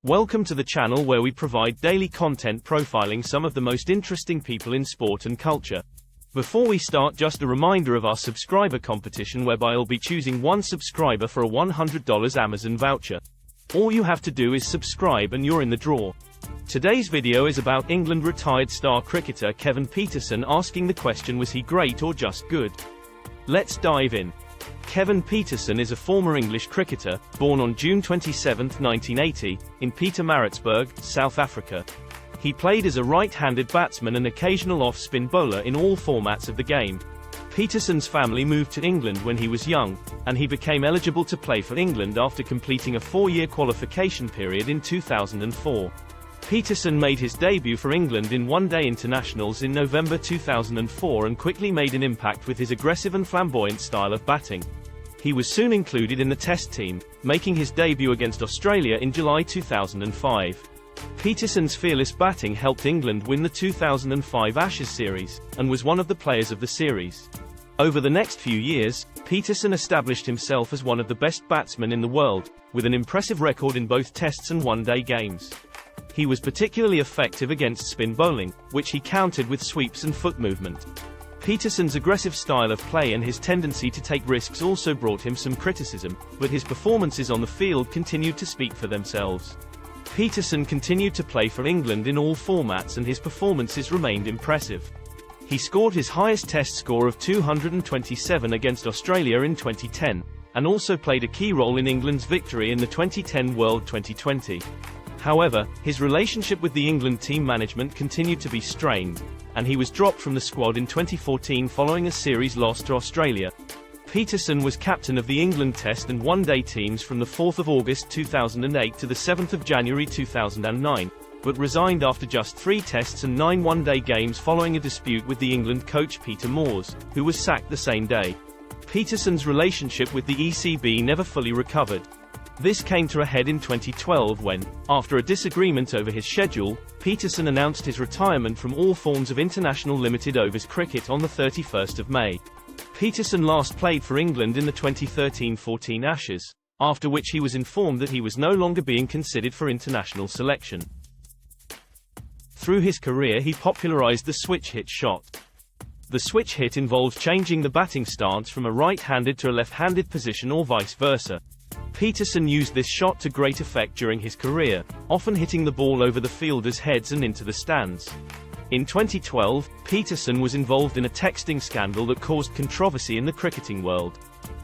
Welcome to the channel where we provide daily content profiling some of the most interesting people in sport and culture. Before we start, just a reminder of our subscriber competition whereby I'll be choosing one subscriber for a $100 Amazon voucher. All you have to do is subscribe and you're in the draw. Today's video is about England retired star cricketer Kevin Pietersen, asking the question, was he great or just good? Let's dive in. Kevin Pietersen is a former English cricketer, born on June 27, 1980, in Pietermaritzburg, South Africa. He played as a right-handed batsman and occasional off-spin bowler in all formats of the game. Pietersen's family moved to England when he was young, and he became eligible to play for England after completing a 4-year qualification period in 2004. Pietersen made his debut for England in one-day internationals in November 2004 and quickly made an impact with his aggressive and flamboyant style of batting. He was soon included in the Test team, making his debut against Australia in July 2005. Pietersen's fearless batting helped England win the 2005 Ashes series, and was one of the players of the series. Over the next few years, Pietersen established himself as one of the best batsmen in the world, with an impressive record in both Tests and one-day games. He was particularly effective against spin bowling, which he countered with sweeps and foot movement. Pietersen's aggressive style of play and his tendency to take risks also brought him some criticism, but his performances on the field continued to speak for themselves. Pietersen continued to play for England in all formats and his performances remained impressive. He scored his highest Test score of 227 against Australia in 2010, and also played a key role in England's victory in the 2010 World T20. However, his relationship with the England team management continued to be strained, and he was dropped from the squad in 2014 following a series loss to Australia. Pietersen was captain of the England Test and one-day teams from the 4th of August 2008 to the 7th of January 2009, but resigned after just 3 Tests and 9 one-day games following a dispute with the England coach Peter Moores, who was sacked the same day. Pietersen's relationship with the ECB never fully recovered. This came to a head in 2012 when, after a disagreement over his schedule, Pietersen announced his retirement from all forms of international limited overs cricket on the 31st of May. Pietersen last played for England in the 2013-14 Ashes, after which he was informed that he was no longer being considered for international selection. Through his career he popularized the switch hit shot. The switch hit involves changing the batting stance from a right-handed to a left-handed position or vice versa. Pietersen used this shot to great effect during his career, often hitting the ball over the fielders' heads and into the stands. In 2012, Pietersen was involved in a texting scandal that caused controversy in the cricketing world.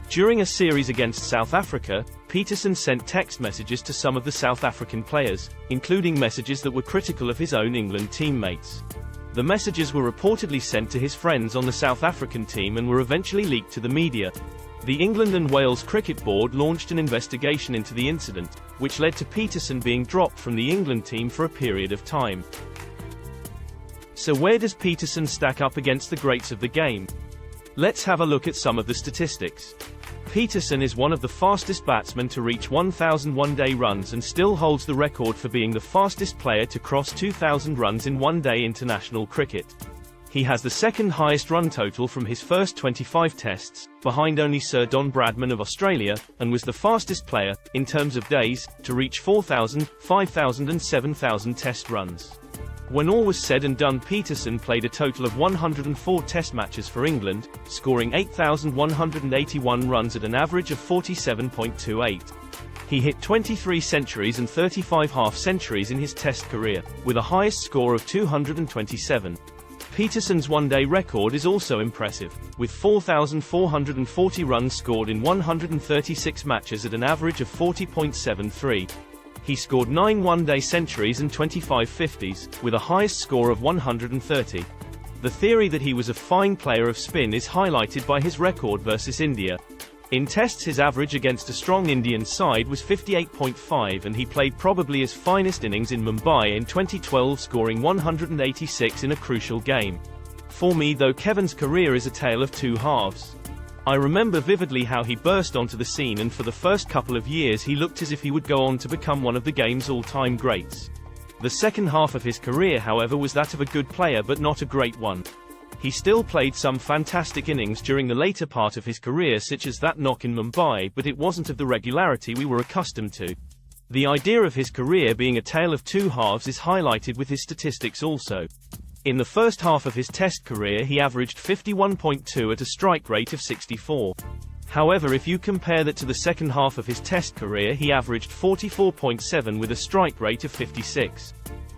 During a series against South Africa, Pietersen sent text messages to some of the South African players, including messages that were critical of his own England teammates. The messages were reportedly sent to his friends on the South African team and were eventually leaked to the media. The England and Wales Cricket Board launched an investigation into the incident, which led to Pietersen being dropped from the England team for a period of time. So where does Pietersen stack up against the greats of the game? Let's have a look at some of the statistics. Pietersen is one of the fastest batsmen to reach 1,000 one-day runs and still holds the record for being the fastest player to cross 2,000 runs in one-day international cricket. He has the second highest run total from his first 25 Tests, behind only Sir Don Bradman of Australia, and was the fastest player, in terms of days, to reach 4,000, 5,000 and 7,000 Test runs. When all was said and done, Pietersen played a total of 104 Test matches for England, scoring 8,181 runs at an average of 47.28. He hit 23 centuries and 35 half-centuries in his Test career, with a highest score of 227. Pietersen's one-day record is also impressive, with 4,440 runs scored in 136 matches at an average of 40.73. He scored 9 one-day centuries and 25 50s, with a highest score of 130. The theory that he was a fine player of spin is highlighted by his record versus India. In Tests his average against a strong Indian side was 58.5 and he played probably his finest innings in Mumbai in 2012, scoring 186 in a crucial game. For me though, Kevin's career is a tale of two halves. I remember vividly how he burst onto the scene and for the first couple of years he looked as if he would go on to become one of the game's all-time greats. The second half of his career however was that of a good player but not a great one. He still played some fantastic innings during the later part of his career, such as that knock in Mumbai, but it wasn't of the regularity we were accustomed to. The idea of his career being a tale of two halves is highlighted with his statistics also. In the first half of his Test career he averaged 51.2 at a strike rate of 64. However, if you compare that to the second half of his Test career, he averaged 44.7 with a strike rate of 56.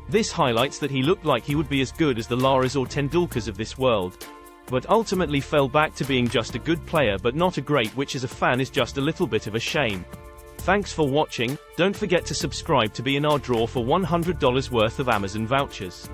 This highlights that he looked like he would be as good as the Laras or Tendulkars of this world, but ultimately fell back to being just a good player but not a great, which as a fan is just a little bit of a shame. Thanks for watching. Don't forget to subscribe to be in our draw for $100 worth of Amazon vouchers.